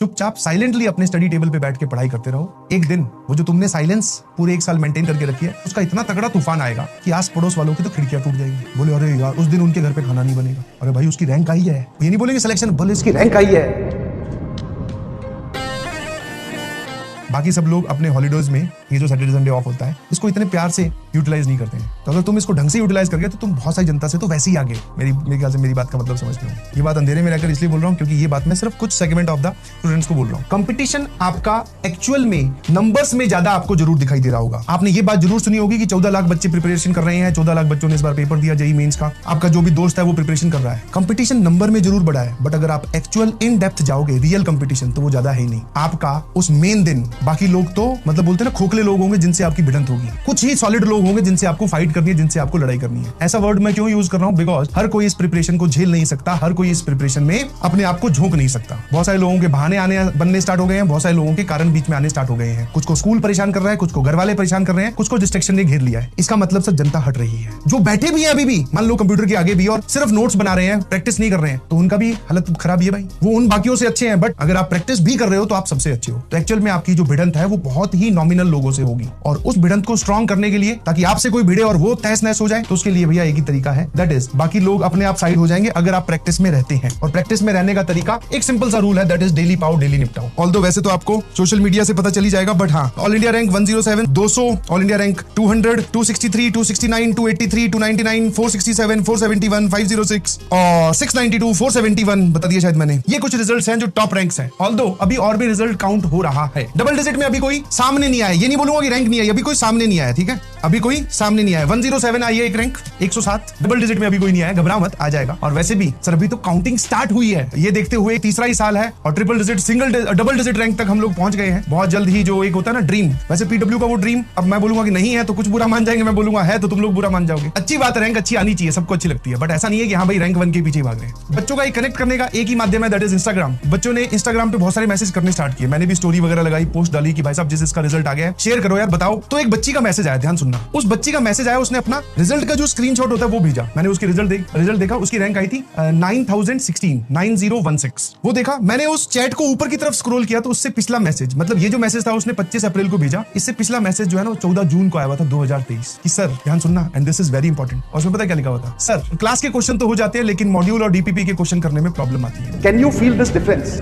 चुपचाप साइलेंटली अपने study table पे बैठ के पढ़ाई करते रहो। एक दिन वो जो तुमने साइलेंस पूरे 1 साल मेंटेन करके रखी है, उसका इतना तगड़ा तूफान आएगा कि आस पड़ोस वालों की तो खिड़कियां टूट जाएंगी। बोले अरे यार उस दिन उनके घर पे खाना नहीं बनेगा, अरे भाई उसकी रैंक आई है। ये नहीं बोलेंगे सिलेक्शन, बोले उसकी रैंक आई है। बाकी सब लोग अपने हॉलीडेज में ये जो सैटरडे संडे ऑफ होता है इसको इतने प्यार से यूटिलाइज नहीं करते हैं। तो अगर तुम इसको ढंग से यूटिलाइज करके तो तुम बहुत सारी जनता से तो वैसे ही आगे। मेरे ख्याल से मेरी बात का मतलब समझते हो। ये बात अंधेरे में रहकर इसलिए बोल रहा हूँ क्योंकि ये बात मैं सिर्फ कुछ सेगमेंट ऑफ द स्टूडेंट्स को बोल रहा हूँ। कंपटीशन आपका एक्चुअल में नंबर्स में ज्यादा आपको जरूर दिखाई दे रहा होगा। आपने ये बात जरूर सुनी होगी कि 14 लाख बच्चे प्रिपरेशन कर रहे हैं, 14 लाख बच्चों ने इस बार पेपर दिया जेईई मेंस का। आपका जो भी दोस्त है वो प्रिपरेशन कर रहा है। कंपटीशन नंबर में जरूर बड़ा है, बट अगर आप एक्चुअल इन डेप्थ जाओगे रियल कंपटीशन तो वो ज्यादा है ही नहीं। आपका उस मेन दिन बाकी लोग तो मतलब बोलते हैं ना खोखले लोग होंगे जिनसे आपकी भिड़ंत होगी, कुछ ही सॉलिड लोग होंगे जिनसे आपको फाइट करनी है, जिनसे आपको लड़ाई करनी है। ऐसा वर्ड मैं क्यों यूज कर रहा हूं? बिकॉज हर कोई इस प्रिपरेशन को झेल नहीं सकता, हर कोई इस प्रिपरेशन में अपने आप को झोंक नहीं सकता। बहुत सारे लोगों के बहाने आने बनने स्टार्ट हो गए हैं, बहुत सारे लोगों के कारण बीच में आने स्टार्ट हो गए हैं। कुछ को स्कूल परेशान कर रहा है, कुछ को घर वाले परेशान कर रहे हैं, कुछ को डिस्ट्रैक्शन ने घेर लिया है। इसका मतलब सब जनता हट रही है। जो बैठे भी हैं अभी भी, मान लो कंप्यूटर के आगे भी और सिर्फ नोट्स बना रहे हैं, प्रैक्टिस नहीं कर रहे हैं, तो उनका भी हालत खराब है भाई। वो उन बाकियों से अच्छे हैं, बट अगर आप प्रैक्टिस भी कर रहे हो तो आप सबसे अच्छे हो। तो एक्चुअल में आपकी जो भिड़ंत है वो बहुत ही नॉमिनल लोगों से होगी, और उस भिड़ंत को स्ट्रॉन्ग करने के लिए ताकि आपसे कोई भिड़े और वो तहस नहस हो जाए, तो उसके लिए भैया एक ही तरीका है, दैट इज बाकी लोग अपने आप साइड हो जाएंगे अगर आप प्रैक्टिस में रहते हैं। और प्रैक्टिस में रहने का तरीका एक सिंपल सा रूल है, दैट इज डेली पाओ डेली निपटाओ। ऑल्दो वैसे तो आपको सोशल मीडिया से पता चली जाएगा, बट हाँ, all India rank 107, 200, all India rank 200, 263, 269, 283, 299, 467, 471, 506 और 692, 471 बता दिया शायद मैंने। ये कुछ रिजल्ट्स हैं जो टॉप रैंक्स हैं। ऑल्दो अभी और भी रिजल्ट काउंट हो रहा है। डबल डिजिट में अभी कोई सामने नहीं आया, ये नहीं बोलूंगा कि रैंक नहीं आई, अभी कोई सामने नहीं आया, ठीक है, अभी कोई सामने नहीं आया। 107 आई है एक रैंक, 107 डबल डिजिट में अभी कोई नहीं आया, घबरा मत, आ जाएगा। और वैसे भी सर अभी तो काउंटिंग स्टार्ट हुई है, ये देखते हुए तीसरा ही साल है और triple digit double digit rank तक हम लोग पहुंच गए हैं। बहुत जल्द ही जो एक होता है ना ड्रीम, वैसे पीडब्ल्यू का वो ड्रीम, अब मैं बोलूंगा कि नहीं है तो कुछ बुरा मान जाएंगे, मैं बोलूंगा है तो तुम लोग बुरा मान जाओगे। अच्छी बात है, रैंक अच्छी आनी चाहिए, सबको अच्छी लगती है, बट ऐसा नहीं है कि हाँ भाई रैंक 1 के पीछे भाग रहे हैं। बच्चों का कनेक्ट करने का एक ही माध्यम है, दैट इज इंस्टाग्राम। बच्चों ने इंस्टाग्राम पे बहुत सारे मैसेज करने स्टार्ट किए, मैंने भी स्टोरी वगैरह लगाई, पोस्ट डाली कि भाई साहब जिसका रिजल्ट आ गया शेयर करो यार, बताओ। तो एक बच्ची का मैसेज आया, ध्यान सुनना, उस बच्ची का मैसेज आया, उसने अपना रिजल्ट का जो स्क्रीनशॉट होता है वो भेजा। मैंने उसकी रिजल्ट देखा, उसकी रैंक आई थी 9016 वो देखा। मैंने उस चैट को ऊपर की तरफ स्क्रॉल किया तो उससे पिछला मैसेज, मतलब ये जो मैसेज था उसने 25 अप्रैल को भेजा, इससे पिछला मैसेज जो है ना वो 14 जून को आया हुआ था 2023 कि सर ध्यान सुनना, and this is very important. और उसमें पता क्या लिखा हुआ था? सर क्लास के क्वेश्चन तो हो जाते हैं लेकिन मॉड्यूल और डीपीपी के क्वेश्चन करने में प्रॉब्लम आती है। Can you feel this difference?